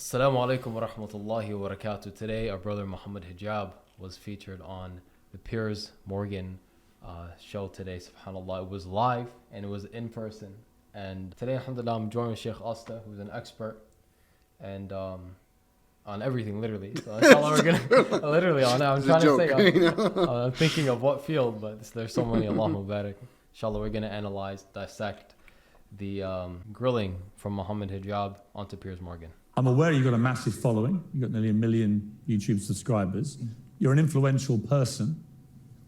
Assalamu alaikum wa rahmatullahi wa barakatuh. Today, our brother Muhammad Hijab was featured on the Piers Morgan show today. SubhanAllah, it was live and it was in person. And today, alhamdulillah, I'm joined with Sheikh Asta, who's an expert and on everything, literally. So inshallah, we're gonna literally on it. I'm trying to say, I'm thinking of what field, but there's so many. Allahu Mubarak. Inshallah, we're gonna analyze, dissect the grilling from Muhammad Hijab onto Piers Morgan. I'm aware you've got a massive following. You've got nearly 1 million YouTube subscribers. You're an influential person,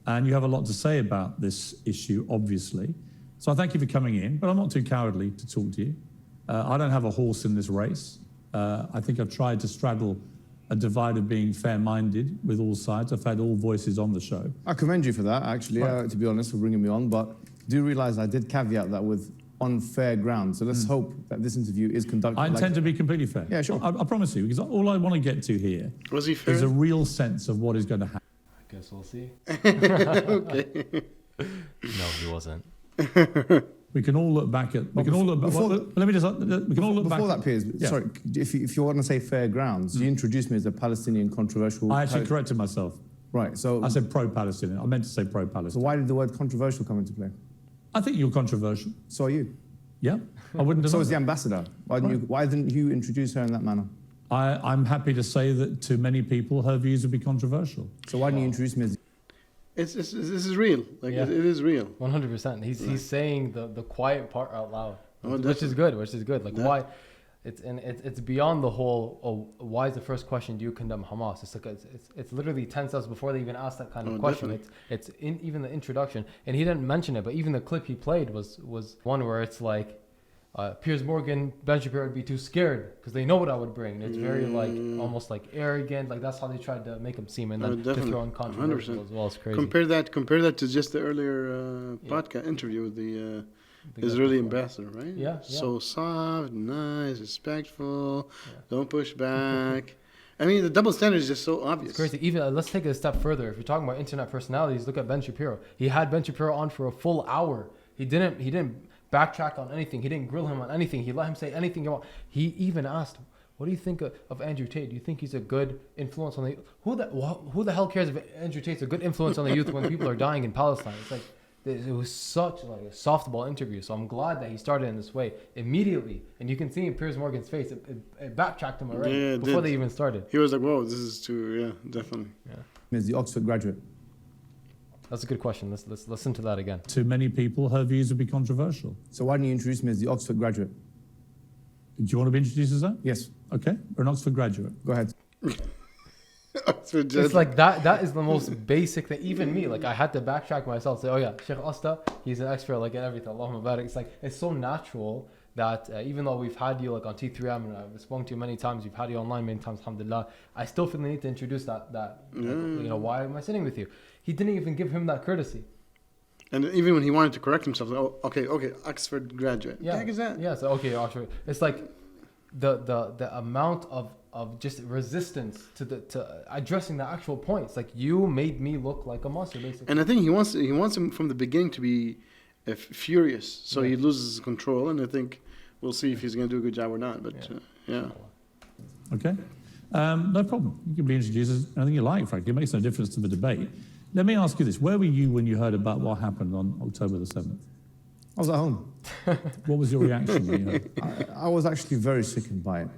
and you have a lot to say about this issue, obviously. So I thank you for coming in, but I'm not too cowardly to talk to you. I don't have a horse in this race. I think I've tried to straddle a divide of being fair-minded with all sides. I've had all voices on the show. I commend you for that, actually, Right. to be honest, for bringing me on. But do realize I did caveat that with on fair ground. So let's hope that this interview is conducted. I intend to be completely fair. Yeah, sure. I promise you, because all I want to get to here Was he fair? is a real sense of what is going to happen. I guess we'll see. Okay. No, he wasn't. We can all look back at. We can all look back. before Let me just. We can all look back. Before that, Piers, Yeah. sorry, if you want to say fair grounds, you introduced me as a Palestinian controversial. I actually corrected myself. Right, so I said pro-Palestinian. I meant to say pro-Palestinian. why did the word controversial come into play? I think you're controversial. So are you. Yeah, I wouldn't. So deny is the that. ambassador. Why didn't you introduce her in that manner? I'm happy to say that to many people, her views would be controversial. So why didn't you introduce me as... This is real. Like Yeah. it is real. 100%. He's saying the quiet part out loud, Oh, which is good. Which is good. Like Yeah. why? It's beyond the whole. Oh, why is the first question? Do you condemn Hamas? It's like it's literally 10 steps before they even ask that kind of question. Definitely. It's in even the introduction, and he didn't mention it, but even the clip he played was one where it's like. Piers Morgan, Ben Shapiro would be too scared because they know what I would bring. It's very like almost like arrogant. Like that's how they tried to make him seem, and then to throw in controversial 100%. as well. It's crazy. Compare that to just the earlier podcast interview with the Israeli ambassador, right? Yeah, So soft, nice, respectful. Don't push back. I mean, the double standard is just so obvious. It's crazy. Even let's take it a step further. If you're talking about internet personalities, look at Ben Shapiro. He had Ben Shapiro on for a full hour. He didn't backtrack on anything. He didn't grill him on anything. He let him say anything he wanted. He even asked, "What do you think of Andrew Tate? Do you think he's a good influence on the who the hell cares if Andrew Tate's a good influence on the youth when people are dying in Palestine?" It's like it was such like a softball interview. So I'm glad that he started in this way immediately, and you can see in Piers Morgan's face it backtracked him already Yeah, it before did. they even started. He was like, "Whoa, this is too." Yeah, definitely. as the Oxford graduate? That's a good question. Let's listen to that again. To many people, her views would be controversial. So why didn't you introduce me as the Oxford graduate? Do you want to be introduced as that? Yes, Okay, or an Oxford graduate. go ahead. It's like that is the most basic thing. Even me, like I had to backtrack myself, say, oh yeah, Sheikh Asta, he's an expert like in everything. Allahumma barik. It's like it's so natural that even though we've had you like on T3M and I've spoken to you many times, we've had you online many times, alhamdulillah, I still feel the need to introduce that you know, why am I sitting with you? He didn't even give him that courtesy. And even when he wanted to correct himself, like, oh, okay, Oxford graduate. Yeah, The heck is that? Yeah, so okay, Oxford. It's like the amount of just resistance to addressing the actual points. Like you made me look like a monster, basically. And I think he wants him from the beginning to be furious, so he loses control. And I think we'll see if he's going to do a good job or not. But yeah. Okay, no problem. You can be introduced as anything you like, frankly. It makes no difference to the debate. Let me ask you this. Where were you when you heard about what happened on October the 7th? I was at home. What was your reaction when you heard? I was actually very sickened by it.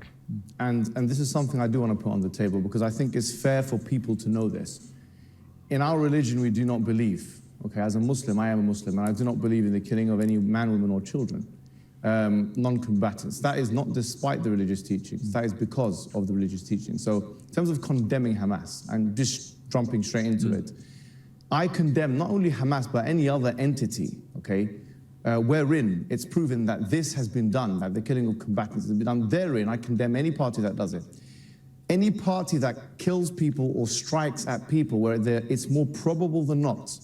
And this is something I do want to put on the table because I think it's fair for people to know this. In our religion, we do not believe, okay, as a Muslim, I am a Muslim, and I do not believe in the killing of any man, woman, or children, non-combatants. That is not despite the religious teachings. That is because of the religious teachings. So in terms of condemning Hamas and just jumping straight into it, I condemn not only Hamas, but any other entity, okay, wherein it's proven that this has been done, that the killing of combatants has been done. Therein, I condemn any party that does it. Any party that kills people or strikes at people where it's more probable than not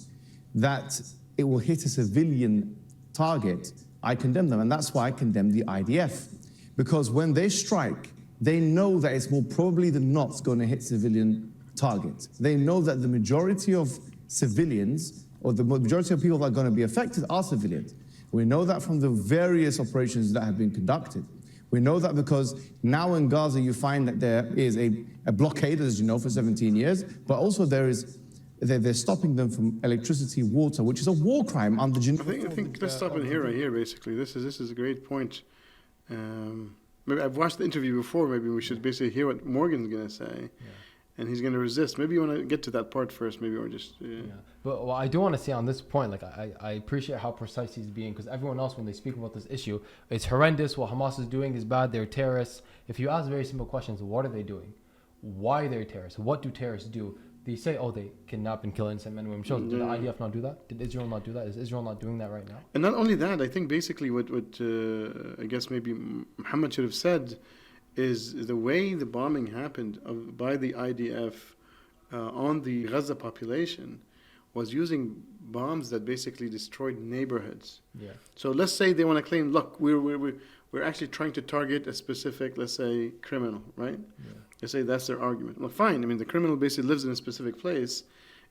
that it will hit a civilian target, I condemn them. And that's why I condemn the IDF. Because when they strike, they know that it's more probably than not going to hit civilian targets. They know that the majority of civilians, or the majority of people that are going to be affected are civilians. We know that from the various operations that have been conducted. We know that because now in Gaza you find that there is a blockade, as you know, for 17 years, but also they're stopping them from electricity, water, which is a war crime under Geneva. I think let's stop in here, right here, basically. This is a great point. Maybe I've watched the interview before. Maybe we should basically hear what Morgan's going to say. And he's going to resist. Maybe you want to get to that part first, maybe, or just... But what I do want to say on this point, like I appreciate how precise he's being, because everyone else, when they speak about this issue, it's horrendous. What Hamas is doing is bad. They're terrorists. If you ask very simple questions, what are they doing? Why they're terrorists? What do terrorists do? They say, oh, they kidnap and kill innocent men and women. Did the IDF not do that? Did Israel not do that? Is Israel not doing that right now? And not only that, I think basically what I guess maybe Muhammad should have said is the way the bombing happened by the IDF on the Gaza population was using bombs that basically destroyed neighborhoods. Yeah. So let's say they want to claim, look, we're actually trying to target a specific, let's say, criminal, right? Yeah. They say that's their argument. Well, fine. I mean, the criminal basically lives in a specific place,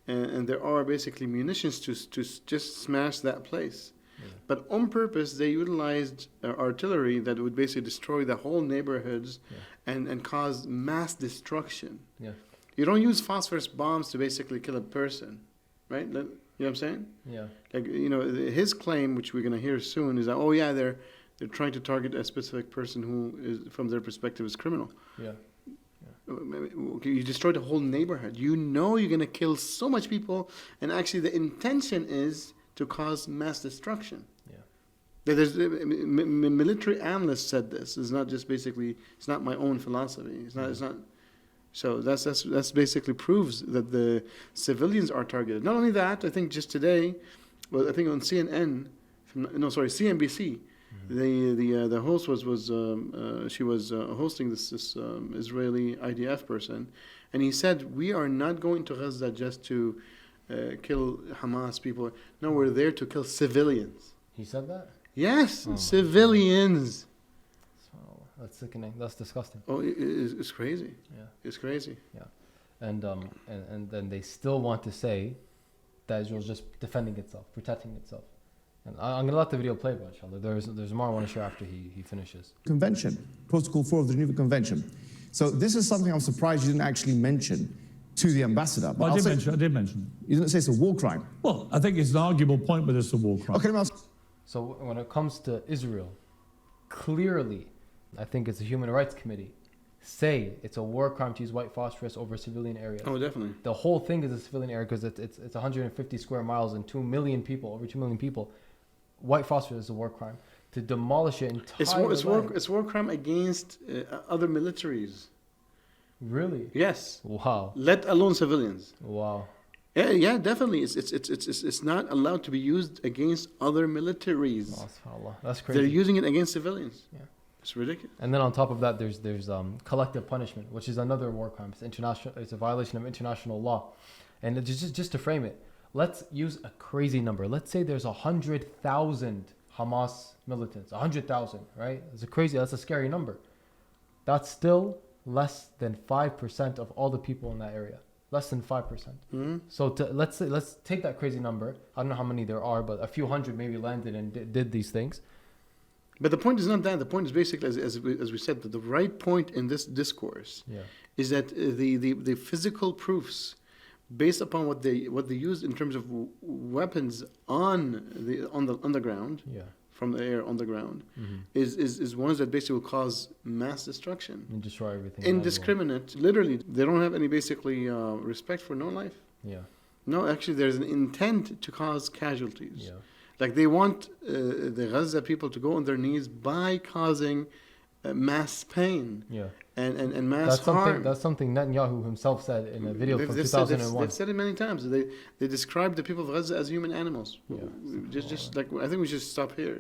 and there are basically munitions to just smash that place. Yeah. But on purpose, they utilized artillery that would basically destroy the whole neighborhoods and cause mass destruction. Yeah. You don't use phosphorus bombs to basically kill a person, right? You know what I'm saying? Yeah. Like, his claim, which we're going to hear soon, is that, oh, yeah, they're trying to target a specific person who is, from their perspective, is criminal. Yeah. Okay, you destroyed a whole neighborhood. You know you're going to kill so much people, and actually the intention is to cause mass destruction. Yeah. There's military analysts said this. It's not just basically. It's not my own philosophy. It's not. It's not. So that's basically proves that the civilians are targeted. Not only that, I think just today, well, I think on CNBC. The host was she was hosting this Israeli IDF person, and he said, we are not going to Gaza just to kill Hamas people. No, we're there to kill civilians. He said that? Yes, civilians. Oh, that's sickening. That's disgusting. Oh, it's crazy. Yeah. It's crazy. Yeah. And then they still want to say that Israel's just defending itself, protecting itself. And I'm going to let the video play, but inshallah. There's more I want to share after he finishes. Convention, Protocol 4 of the Geneva Convention. So this is something I'm surprised you didn't actually mention to the ambassador. Well, I did mention it. You didn't say it's a war crime. Well, I think it's an arguable point whether it's a war crime. Okay, let me ask. So when it comes to Israel, clearly, I think it's the Human Rights Committee, say it's a war crime to use white phosphorus over civilian areas. Oh, definitely. The whole thing is a civilian area because it's 150 square miles and 2 million people, over 2 million people. White phosphorus is a war crime. To demolish it entirely. It's war crime against other militaries. Really? Yes. Wow. Let alone civilians. Wow. Yeah, definitely. It's not allowed to be used against other militaries. Oh, subhanAllah. That's crazy. They're using it against civilians. Yeah. It's ridiculous. And then on top of that, there's collective punishment, which is another war crime. It's a violation of international law. And just to frame it, let's use a crazy number. Let's say there's 100,000 Hamas militants. 100,000, right? That's a scary number. That's still less than 5% of all the people in that area. Less than 5%. Mm-hmm. So let's take that crazy number. I don't know how many there are, but a few hundred maybe landed and did these things. But the point is not that. The point is basically, as we said, that the right point in this discourse is that the physical proofs, based upon what they used in terms of weapons on the ground, from the air on the ground, is ones that basically will cause mass destruction And destroy everything. indiscriminate. Literally, they don't have any basically respect for no life. Yeah. No, actually, there's an intent to cause casualties. Yeah. Like they want the Gaza people to go on their knees by causing mass pain and mass harm. That's something Netanyahu himself said in a video from 2001. They've said it many times. They describe the people of Gaza as human animals. Yeah. Just like I think we should stop here.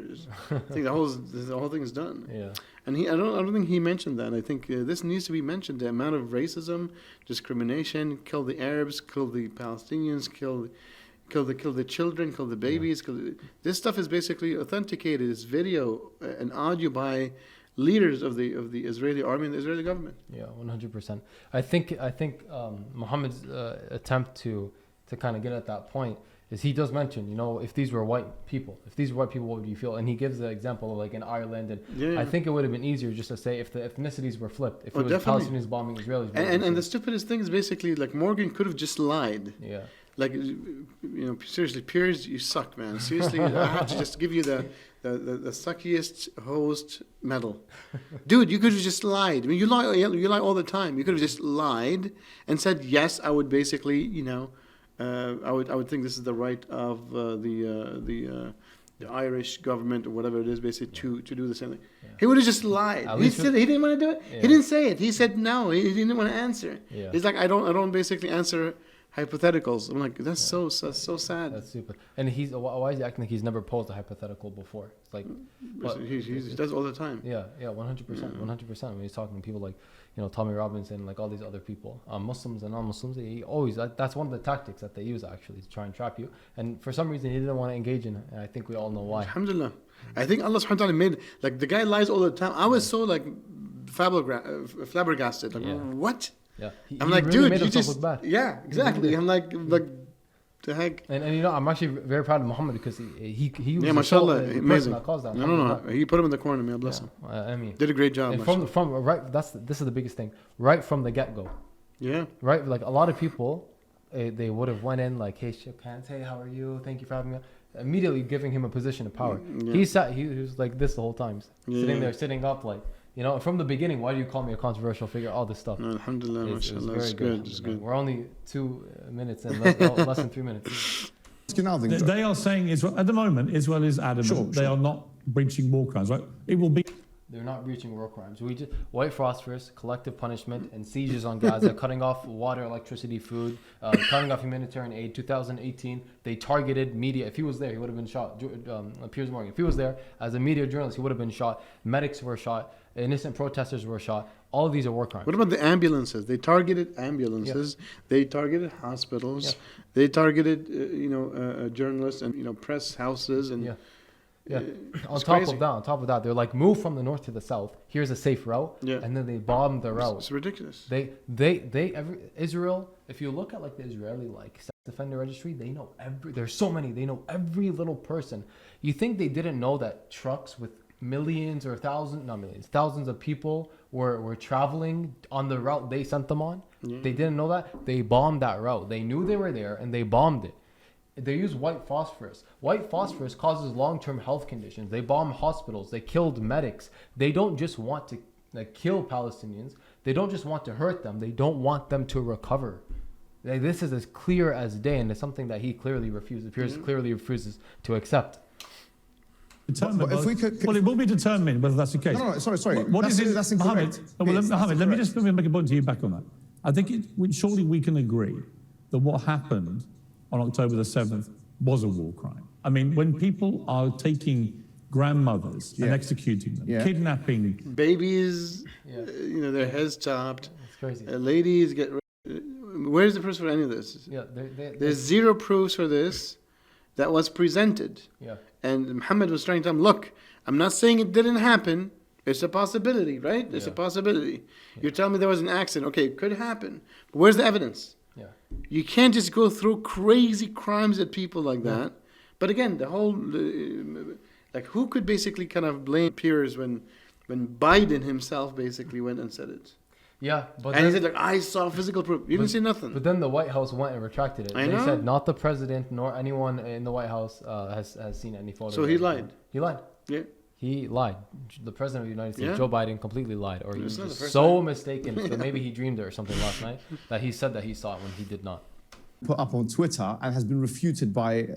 I think the whole thing is done. Yeah. And I don't think he mentioned that. I think this needs to be mentioned. The amount of racism, discrimination, kill the Arabs, kill the Palestinians, kill the children, kill the babies. This stuff is basically authenticated. It's video and audio by leaders of the Israeli army and the Israeli government. Yeah, 100%. I think Muhammad's attempt to kind of get at that point is he does mention, if these were white people, what would you feel? And he gives the example of like in Ireland, and I think it would have been easier just to say if the ethnicities were flipped, if it was definitely. Palestinians bombing Israelis. And the stupidest thing is basically like Morgan could have just lied. Yeah. Like, seriously, Piers, you suck, man. Seriously, I have to just give you the suckiest host medal. Dude, you could have just lied. I mean, you lie all the time. You could have just lied and said, yes, I would basically, I would think this is the right of the Irish government or whatever it is, basically to do the same thing. Yeah. He would have just lied. He said he didn't want to do it. Yeah. He didn't say it. He said no. He didn't want to answer. Yeah. He's like, I don't basically answer hypotheticals. I'm like, that's so sad. That's stupid. And why is he acting like he's never posed a hypothetical before? It's like, he does all the time. Yeah, 100%, 100%. When he's talking to people like, Tommy Robinson, like all these other people, Muslims and non-Muslims, he always, that's one of the tactics that they use actually to try and trap you. And for some reason, he didn't want to engage in it. And I think we all know why. Alhamdulillah. I think Allah subhanahu wa ta'ala made, like, the guy lies all the time. I was so, like, flabbergasted. Like, what? Yeah. I'm like, really dude, you just look bad. Yeah, exactly. I'm like the heck. And I'm actually very proud of Muhammad because he was mashallah, amazing. That caused that. No, he put him in the corner. May Allah bless him. I mean, did a great job. And from right, this is the biggest thing. Right from the get go. Yeah. Right, like a lot of people, they would have went in like, hey, shook hands, hey, how are you? Thank you for having me. Immediately giving him a position of power. Yeah. He was like this the whole time, sitting up like. From the beginning, why do you call me a controversial figure? All this stuff. No, alhamdulillah, mashallah. It's good. It's good. We're only 2 minutes in, less than 3 minutes. They are saying Israel, at the moment, Israel is adamant they are not breaching war crimes, right? It will be. They're not breaching war crimes. White phosphorus, collective punishment, and sieges on Gaza, cutting off water, electricity, food, cutting off humanitarian aid. 2018, they targeted media. If he was there, he would have been shot. Piers Morgan. If he was there as a media journalist, he would have been shot. Medics were shot. Innocent protesters were shot. All of these are war crimes. What about the ambulances? They targeted ambulances. Yeah. They targeted hospitals. Yeah. They targeted, journalists and press houses and. Yeah. On top of that, they're like, move from the north to the south. Here's a safe route. Yeah. And then they bombed the route. It's ridiculous. Israel. If you look at like the Israeli sex offender registry, they know there's so many. They know every little person. You think they didn't know that trucks with millions or thousands of people were traveling on the route they sent them on? Yeah. They didn't know that. They bombed that route. They knew they were there and they bombed it. They use white phosphorus. White phosphorus causes long-term health conditions. They bomb hospitals. They killed medics. They don't just want to kill Palestinians. They don't just want to hurt them. They don't want them to recover. This is as clear as day, and it's something that he clearly refuses. Piers clearly refuses to accept. Well, it will be determined whether that's the case. No, sorry. That's incorrect. Mohammed, let me just make a point to you back on that. I think surely we can agree that what happened on October the 7th was a war crime. I mean, when people are taking grandmothers and executing them, kidnapping babies, their heads chopped. It's crazy. Ladies get. Where's the proof for any of this? Yeah, there's zero proofs for this that was presented. Yeah. And Muhammad was trying to tell him, look, I'm not saying it didn't happen. It's a possibility, right? It's a possibility. Yeah. You're telling me there was an accident. Okay, it could happen. But where's the evidence? Yeah. You can't just go through crazy crimes at people like that. But again, the whole, who could basically kind of blame Piers when Biden himself basically went and said it? Yeah, but he said, I saw physical proof. You didn't see nothing. But then the White House went and retracted it. They said not the president nor anyone in the White House has seen any photos. So he lied. He lied. Yeah. He lied. The president of the United States, Joe Biden, completely lied, or he was just so mistaken. So maybe he dreamed it or something last night that he said that he saw it when he did not. Put up on Twitter and has been refuted by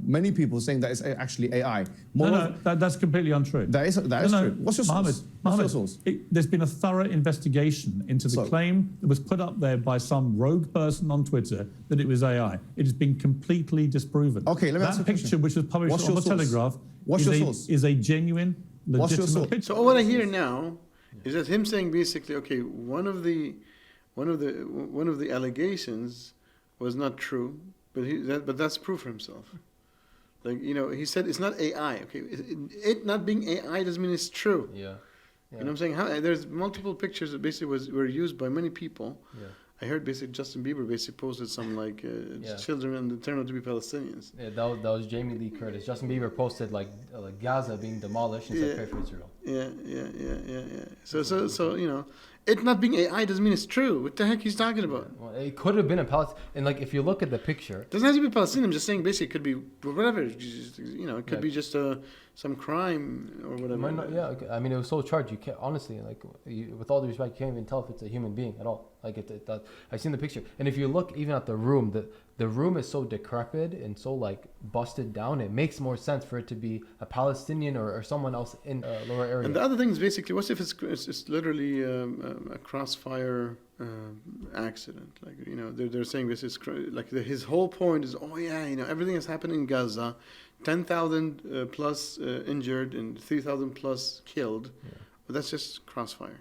many people saying that it's actually AI. That's completely untrue. That is true. What's your source? What's your source? There's been a thorough investigation into the claim that was put up there by some rogue person on Twitter that it was AI. It has been completely disproven. Okay, let me ask you a question. That picture, which was published on the Telegraph, is a genuine, legitimate picture. So what I hear now is that him saying basically, okay, one of the allegations was not true, but that's proof for himself. He said it's not AI. Okay, it not being AI doesn't mean it's true. Yeah. You know what I'm saying? There's multiple pictures that basically were used by many people. Yeah. I heard basically Justin Bieber basically posted some like children and turned out to be Palestinians. Yeah, that was Jamie Lee Curtis. Justin Bieber posted like Gaza being demolished and said pray for Israel. Yeah. So you know, it not being AI doesn't mean it's true. What the heck he's talking about? Well, it could have been a Palestine, and like if you look at the picture, Doesn't have to be Palestinian. I'm just saying basically it could be whatever. You know, it could be just some crime or whatever. I mean, it was so charged. You can't honestly, like, with all due respect, you can't even tell if it's a human being at all. Like I've seen the picture, and if you look even at the room, the room is so decrepit and so like busted down. It makes more sense for it to be a Palestinian or someone else in a lower area. And the other thing is basically, what if it's literally a crossfire accident? Like, you know, they're saying this is like his whole point is, oh yeah, you know, everything that's happening in Gaza, 10,000 plus injured and 3,000 plus killed. Yeah. But that's just crossfire.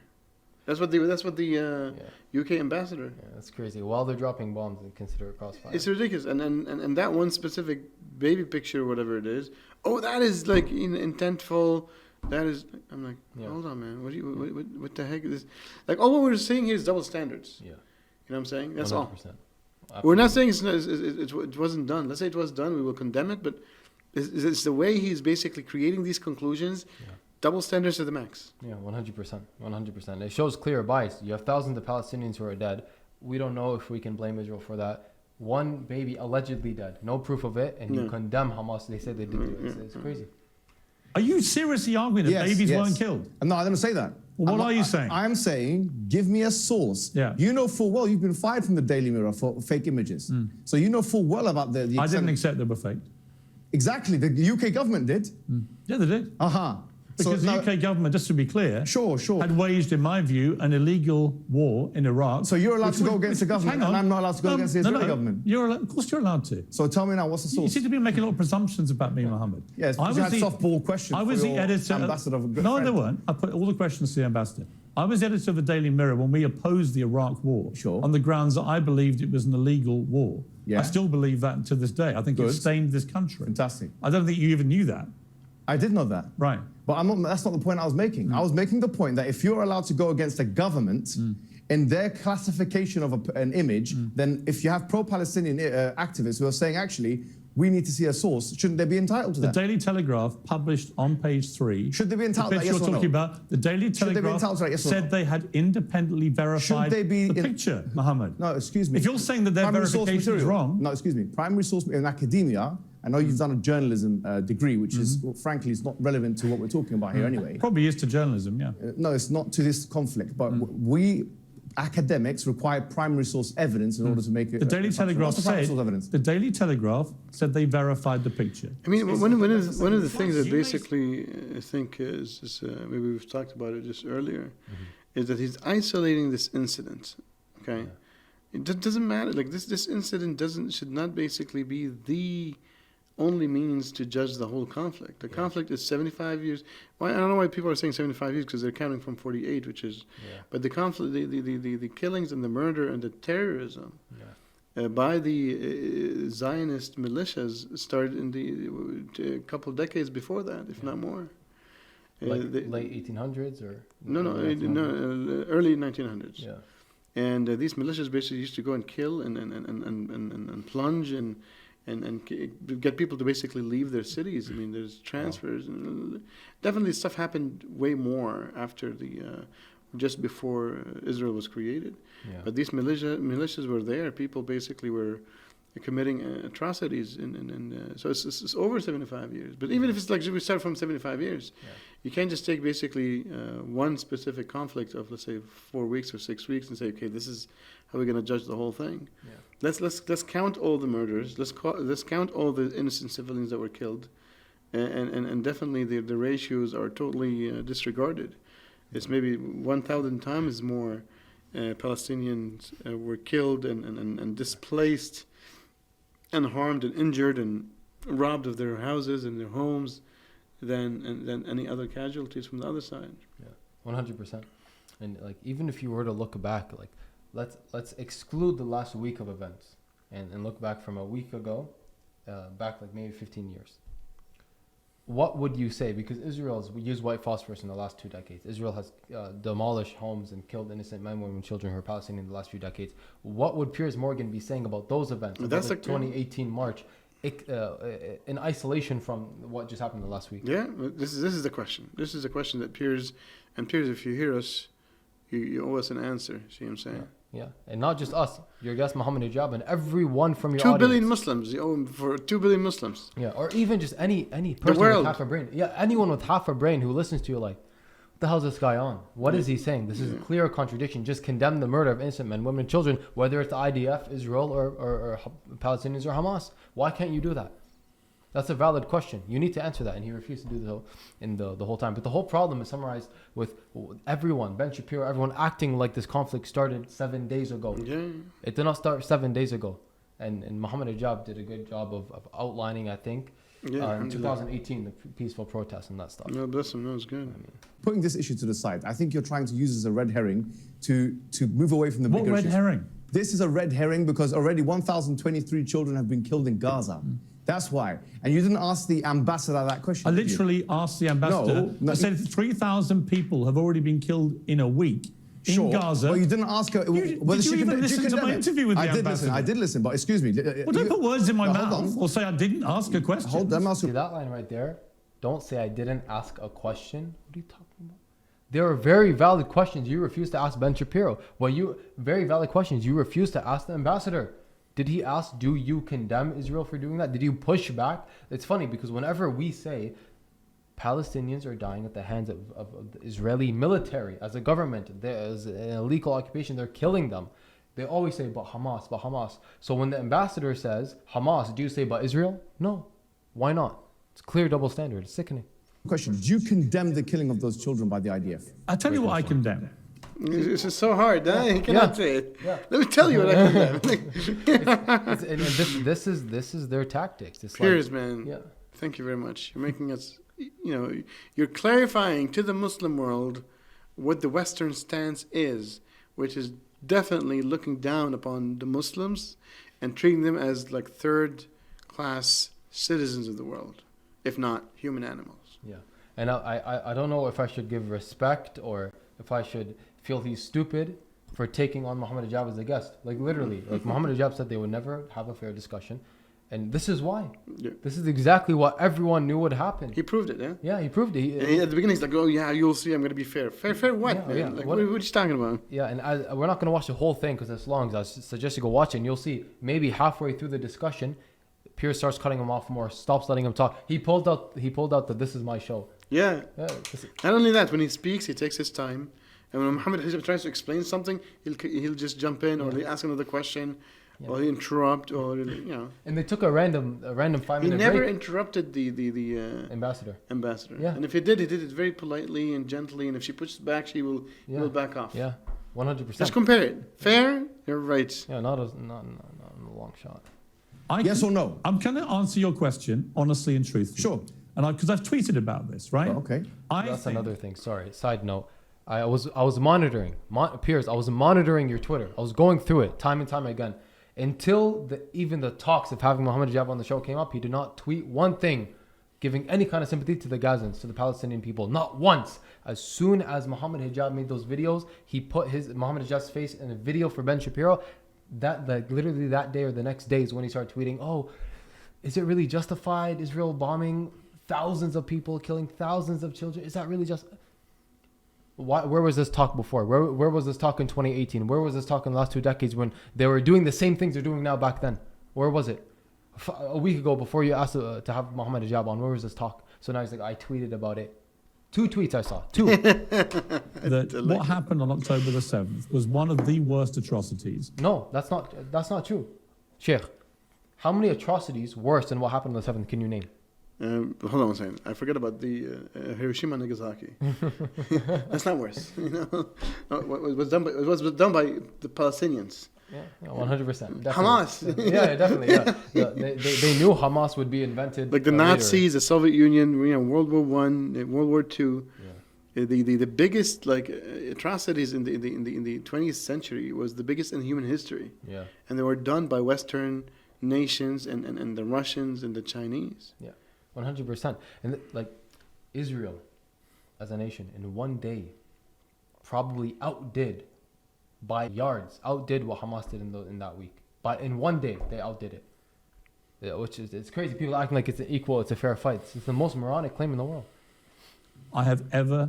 That's what the UK ambassador. Yeah, that's crazy. While they're dropping bombs, they consider it crossfire. It's ridiculous. And that one specific baby picture, whatever it is, oh, that is like intentful. That is, I'm like, hold on, man. What the heck is this? Like, all what we're saying here is double standards. Yeah. You know what I'm saying? That's 100%. All. Absolutely. We're not saying it wasn't done. Let's say it was done. We will condemn it. But it's the way he's basically creating these conclusions. Yeah. Double standards to the max. Yeah, 100%. It shows clear bias. You have thousands of Palestinians who are dead. We don't know if we can blame Israel for that. One baby allegedly dead. No proof of it. And you condemn Hamas. They say they did do it. It's crazy. Are you seriously arguing that babies weren't killed? No, I didn't say that. Well, what are you saying? I'm saying, give me a source. Yeah. You know full well you've been fired from the Daily Mirror for fake images. So you know full well about the I didn't accept they were fake. Exactly. The UK government did. Yeah, they did. Because the UK government, just to be clear, had waged, in my view, an illegal war in Iraq. So you're allowed to go against the government, and I'm not allowed to go against the Israeli government? Of course you're allowed to. So tell me now, what's the source? You seem to be making a lot of presumptions about me, Mohammed. Yes, I had softball questions I was the editor. Ambassador of a good No, friend. they weren't. I put all the questions to the ambassador. I was editor of the Daily Mirror when we opposed the Iraq war on the grounds that I believed it was an illegal war. Yeah. I still believe that to this day. I think it stained this country. Fantastic. I don't think you even knew that. I did know that. Right. But that's not the point I was making. I was making the point that if you're allowed to go against a government in their classification of an image, then if you have pro-Palestinian activists who are saying, actually, we need to see a source, shouldn't they be entitled to that? The Daily Telegraph published on page 3. Should they be entitled to that, yes you're or talking no? about, the Daily Telegraph said they had independently verified the picture, Mohammed. No, excuse me. If you're saying that their verification is wrong... No, excuse me. Primary source in academia, I know you've done a journalism degree, which is, frankly, is not relevant to what we're talking about here anyway. Probably is to journalism, yeah. No, it's not to this conflict, but we... academics require primary source evidence in order to make it. The Daily Telegraph said. The Daily Telegraph said they verified the picture. I mean, one of the things that basically I think is maybe we've talked about it just earlier, is that he's isolating this incident. Okay, it doesn't matter. Like this incident should not basically be the only means to judge the whole conflict. The conflict is 75 years. Why I don't know why people are saying 75 years, because they're counting from 48, which is. But the conflict, the killings and the murder and the terrorism by the Zionist militias started in a couple of decades before that, if not more. Like late 1800s or early 1900s. Yeah. And these militias basically used to go and kill and plunge and get people to basically leave their cities. I mean, there's transfers. And definitely stuff happened way more after just before Israel was created. Yeah. But these militias were there. People basically were committing atrocities. So it's over 75 years. But even if it's like we start from 75 years, you can't just take basically one specific conflict of, let's say, 4 weeks or 6 weeks and say, okay, this is how we're going to judge the whole thing. Yeah. Let's count all the murders. Let's count all the innocent civilians that were killed, and definitely the ratios are totally disregarded. It's maybe 1,000 times more Palestinians were killed and displaced, and harmed and injured and robbed of their houses and their homes than any other casualties from the other side. Yeah, 100%. And like even if you were to look back, like. Let's exclude the last week of events and look back from a week ago, back like maybe 15 years. what would you say? Because Israel's used white phosphorus in the last 2 decades. Israel has demolished homes and killed innocent men, women, and children who are Palestinian in the last few decades. What would Piers Morgan be saying about those events? About the 2018 march, in isolation from what just happened the last week? Yeah, this is the question. This is the question that Piers, if you hear us, you owe us an answer. See what I'm saying? Yeah, and not just us. Your guest Muhammad Hijab and everyone from your 2 audience. billion Muslims. You owe him for 2 billion Muslims. Yeah, or even just any person with half a brain. Yeah, anyone with half a brain who listens to you like, what the hell is this guy on? What is he saying? This is a clear contradiction. Just condemn the murder of innocent men, women, and children, whether it's the IDF, Israel, or Palestinians or Hamas. Why can't you do that? That's a valid question. You need to answer that, and he refused to do so in the whole time. But the whole problem is summarized with everyone, Ben Shapiro, everyone acting like this conflict started 7 days ago. Yeah. It did not start 7 days ago. And Muhammad Hijab did a good job of outlining, I think, in 2018, the peaceful protests and that stuff. No, bless him. No, it's good. Putting this issue to the side, I think you're trying to use this as a red herring to move away from the bigger What red issues. herring? This is a red herring because already 1,023 children have been killed in Gaza. That's why. And you didn't ask the ambassador that question. I did you? literally asked the ambassador. No, I said 3,000 people have already been killed in a week in Gaza. Well, you didn't ask her whether did you even listen to my interview with the ambassador? I did listen, but excuse me. Well, don't put words in my mouth or say I didn't ask a question. Hold on, See that line right there? Don't say I didn't ask a question. What are you talking about? There are very valid questions you refused to ask Ben Shapiro. Very valid questions you refused to ask the ambassador. Did he ask, do you condemn Israel for doing that? Did you push back? It's funny because whenever we say Palestinians are dying at the hands of the Israeli military as a government, as an illegal occupation, they're killing them. They always say, but Hamas, but Hamas. So when the ambassador says Hamas, do you say, but Israel? No. Why not? It's clear double standard. It's sickening. Question. Do you condemn the killing of those children by the IDF? I'll tell you what I condemn. This is so hard, huh? You cannot say it. Yeah. Let me tell you what I condemn. This is their tactics. It's Piers, like, man. Yeah. Thank you very much. You're making us, you're clarifying to the Muslim world what the Western stance is, which is definitely looking down upon the Muslims and treating them as like third-class citizens of the world, if not human animals. Yeah. And I don't know if I should give respect or if I should feel he's stupid for taking on Muhammad Hijab as a guest. Like literally, like Muhammad Hijab said they would never have a fair discussion. And this is why. Yeah. This is exactly what everyone knew would happen. He proved it, yeah? Yeah, he proved it. At the beginning, he's like, oh, yeah, you'll see, I'm going to be fair. Fair what, yeah, man? Yeah. Like, what are you talking about? Yeah, and we're not going to watch the whole thing because it's long. I suggest you go watch it, and you'll see maybe halfway through the discussion, Piers starts cutting him off more, stops letting him talk. He pulled out that this is my show. Yeah. Not only that, when he speaks, he takes his time. And when Muhammad Hijab tries to explain something, he'll just jump in, or he'll ask another question, or he'll interrupt, or And they took a random 5-minute break. He never interrupted the ambassador. Yeah. And if he did it very politely and gently. And if she pushes back, he will back off. Yeah, 100%. Let's compare it. Fair, you're right. Yeah, not a long shot. Yes or no? I'm going to answer your question honestly and truthfully. Sure. And because I've tweeted about this, right? Oh, okay. That's another thing. Sorry. Side note. I was monitoring Piers. I was monitoring your Twitter. I was going through it time and time again until even the talks of having Muhammad Hijab on the show came up. He did not tweet one thing giving any kind of sympathy to the Gazans, to the Palestinian people. Not once. As soon as Muhammad Hijab made those videos, he put Muhammad Hijab's face in a video for Ben Shapiro. Literally that day or the next day is when he started tweeting, oh, is it really justified? Israel bombing thousands of people, killing thousands of children? Is that really just... Where was this talk before? Where was this talk in 2018? Where was this talk in the last 2 decades when they were doing the same things they're doing now back then? Where was it? A week ago, before you asked to have Muhammad Hijab on, where was this talk? So now he's like, I tweeted about it. 2 tweets I saw. 2. What happened on October the 7th was one of the worst atrocities. No, that's not true. Sheikh, how many atrocities worse than what happened on the 7th can you name? Hold on a second. I forgot about the Hiroshima and Nagasaki. That's not worse. It was done by the Palestinians. Yeah, 100%. Hamas. Yeah, definitely. Yeah. They knew Hamas would be invented. Like the Nazis, the Soviet Union, World War One, World War Two. Yeah. The biggest atrocities in the 20th century was the biggest in human history. Yeah. And they were done by Western nations and the Russians and the Chinese. Yeah. 100%. And like Israel as a nation in one day probably outdid by yards, outdid what Hamas did in that week. But in one day, they outdid it. Yeah, which is, it's crazy. People acting like it's an equal, it's a fair fight. It's the most moronic claim in the world. I have ever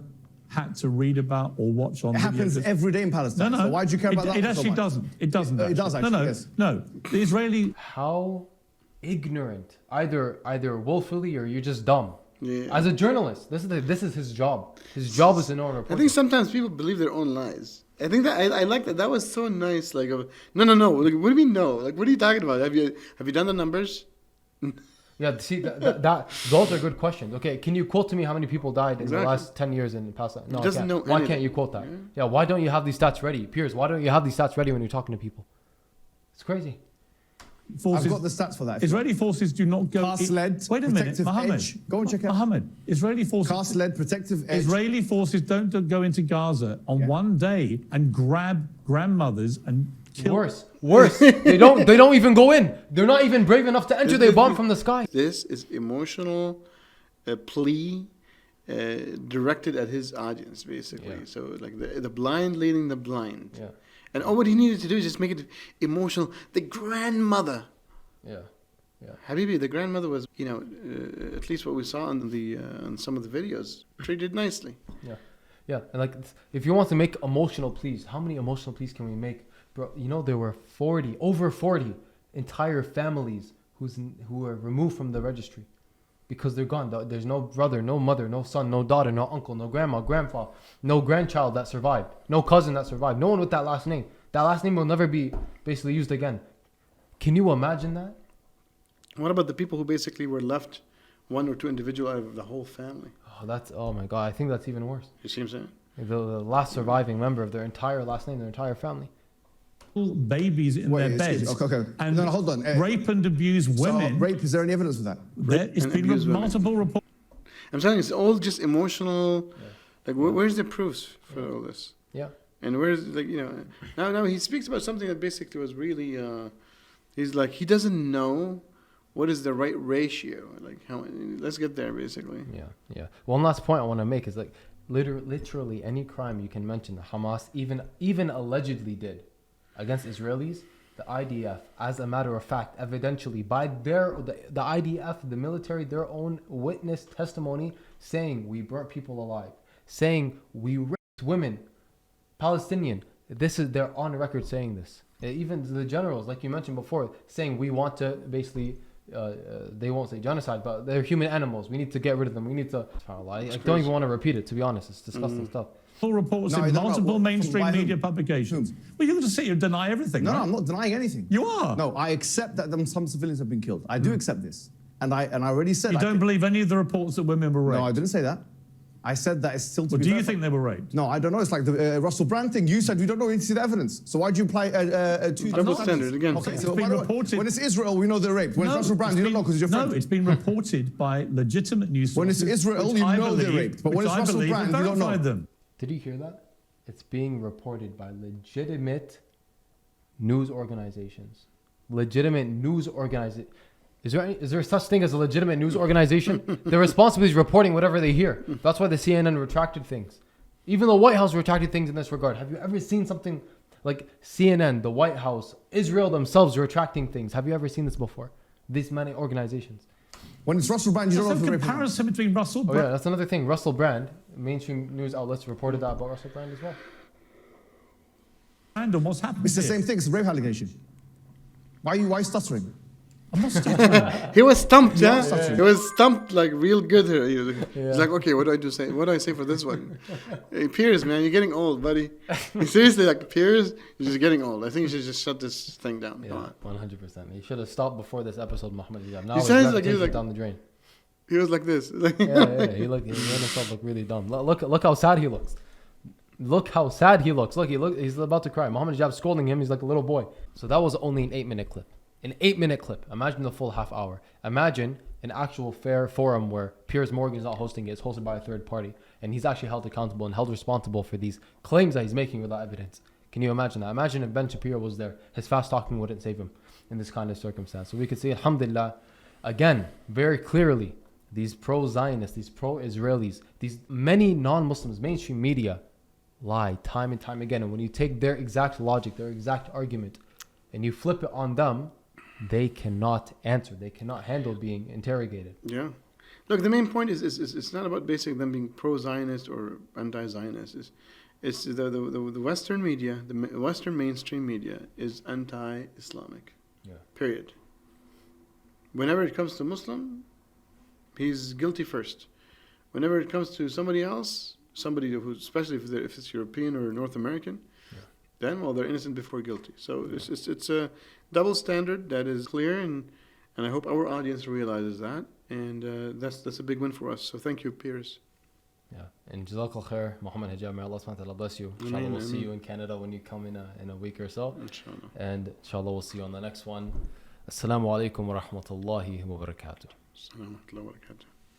had to read about or watch on. It happens every day in Palestine. No, no. So why do you care about that? It so actually much? doesn't. It doesn't. It does actually. No, Yes. no. The Israeli. How ignorant. Either willfully or you're just dumb. Yeah. As a journalist, this is his job. His job is to know and report. I think sometimes people believe their own lies. I think that I like that. That was so nice. Like, no. Like, what do you mean no? Like, what are you talking about? Have you done the numbers? Yeah, see, those are good questions. Okay, can you quote to me how many people died in the last 10 years in Palestine? No, He doesn't know why anything. can't you quote that? Yeah, why don't you have these stats ready? Piers, why don't you have these stats ready when you're talking to people? It's crazy. Forces, I've got the stats for that. Israeli forces do not go. Cast-led, Wait a minute, protective Mohammed. edge. Go and check it out. Mohammed, Israeli forces. Cast-led, protective edge. Israeli forces don't go into Gaza on one day and grab grandmothers and kill. Worse. They don't even go in. They're not even brave enough to enter. They bomb from the sky. This is emotional plea directed at his audience, basically. Yeah. So, like the blind leading the blind. Yeah. And all what he needed to do is just make it emotional. The grandmother. Yeah. Yeah. Habibi, the grandmother was, at least what we saw on some of the videos, treated nicely. Yeah. Yeah. And like, if you want to make emotional pleas, how many emotional pleas can we make? Bro, there were over 40 entire families who were removed from the registry because they're gone. There's no brother, no mother, no son, no daughter, no uncle, no grandma, grandpa, no grandchild that survived, no cousin that survived, no one with that last name. That last name will never be basically used again. Can you imagine that? What about the people who basically were left, one or two individual out of the whole family? Oh my God, I think that's even worse. You see what I'm saying? The last surviving member of their entire last name, their entire family. Babies in their beds. Okay. And no, hold on. Rape and abuse women. So, rape, is there any evidence for that? It's been abuse women. multiple reports. I'm telling you, it's all just emotional. Yeah. Like, where's the proofs for all this? Yeah. And where's, now he speaks about something that basically was really, he's like, he doesn't know what is the right ratio. Like, let's get there, basically. Yeah. One last point I want to make is like, literally any crime you can mention that Hamas even allegedly did against Israelis, the IDF, as a matter of fact, evidentially by the IDF, the military, their own witness testimony, saying we burnt people alive, saying we raped women, Palestinian. They're on record saying this. Even the generals, like you mentioned before, saying we want to basically. They won't say genocide, but they're human animals. We need to get rid of them. We need to. I don't even want to repeat it, to be honest. It's disgusting stuff. Full reports in multiple mainstream media publications. Well, you can just sit here and deny everything. No, right? I'm not denying anything. You are. No, I accept that some civilians have been killed. I do accept this, and I already said. You don't believe any of the reports that women were raped? No, I didn't say that. I said that it's still to be do you verified. think they were raped? No, I don't know. It's like the Russell Brand thing. You said we don't know. We need to see the evidence. So why do you apply two Double standard again. Okay, It's so been reported. when it's Israel, we know they're raped. When it's Russell Brand, you don't know because you're friend. No, it's been reported by legitimate news sources. When it's Israel, you know they're raped. But when it's Russell Brand, you don't know. Them. Did you hear that? It's being reported by legitimate news organizations. Legitimate news organizations. Is there such thing as a legitimate news organization? Their responsibility is reporting whatever they hear. That's why the CNN retracted things. Even the White House retracted things in this regard. Have you ever seen something like CNN, the White House, Israel themselves retracting things? Have you ever seen this before? These many organizations. When it's Russell Brand, you don't know if There's they're a raped. comparison between Russell Oh Brand. yeah, that's another thing. Russell Brand, mainstream news outlets reported that about Russell Brand as well. And what's happened It's the here. same thing. It's a rape allegation. Why are you stuttering? I'm not stuttering. He was stumped, Yeah. He was stumped like real good here. He's like, okay, what do I say? What do I say for this one? Hey, Piers, man, you're getting old, buddy. Seriously, like Piers, you're just getting old. I think you should just shut this thing down. Come on. 100%. You should have stopped before this episode, Muhammad Hijab. Now He his sounds like he reputation's was like- down the drain. He was like this. Yeah. He made himself look really dumb. Look how sad he looks. Look how sad he looks. He's about to cry. Muhammad Hijab scolding him. He's like a little boy. So that was only an 8-minute clip. An 8-minute clip. Imagine the full half hour. Imagine an actual fair forum where Piers Morgan is not hosting it. It's hosted by a third party. And he's actually held accountable and held responsible for these claims that he's making without evidence. Can you imagine that? Imagine if Ben Shapiro was there. His fast talking wouldn't save him in this kind of circumstance. So we could see, alhamdulillah, again, very clearly, these pro-Zionists, these pro-Israelis, these many non-Muslims, mainstream media lie time and time again. And when you take their exact logic, their exact argument, and you flip it on them, they cannot answer. They cannot handle being interrogated. Yeah. Look, the main point is it's not about basically them being pro-Zionist or anti-Zionist. It's the Western media, the Western mainstream media is anti-Islamic. Yeah. Period. Whenever it comes to Muslim, he's guilty first. Whenever it comes to somebody else, somebody who, especially if it's European or North American, then they're innocent before guilty. So it's a double standard that is clear, and I hope our audience realizes that, and that's a big win for us. So thank you, Piers. Yeah, and Jazakallah khair, Muhammad Hijab, may Allah subhanahu wa ta'ala bless you. Inshallah, we'll see you in Canada when you come in a week or so. Inshallah. And inshallah, we'll see you on the next one. Assalamu alaikum wa rahmatullahi wa barakatuh. Assalamu alaikum wa barakatuh.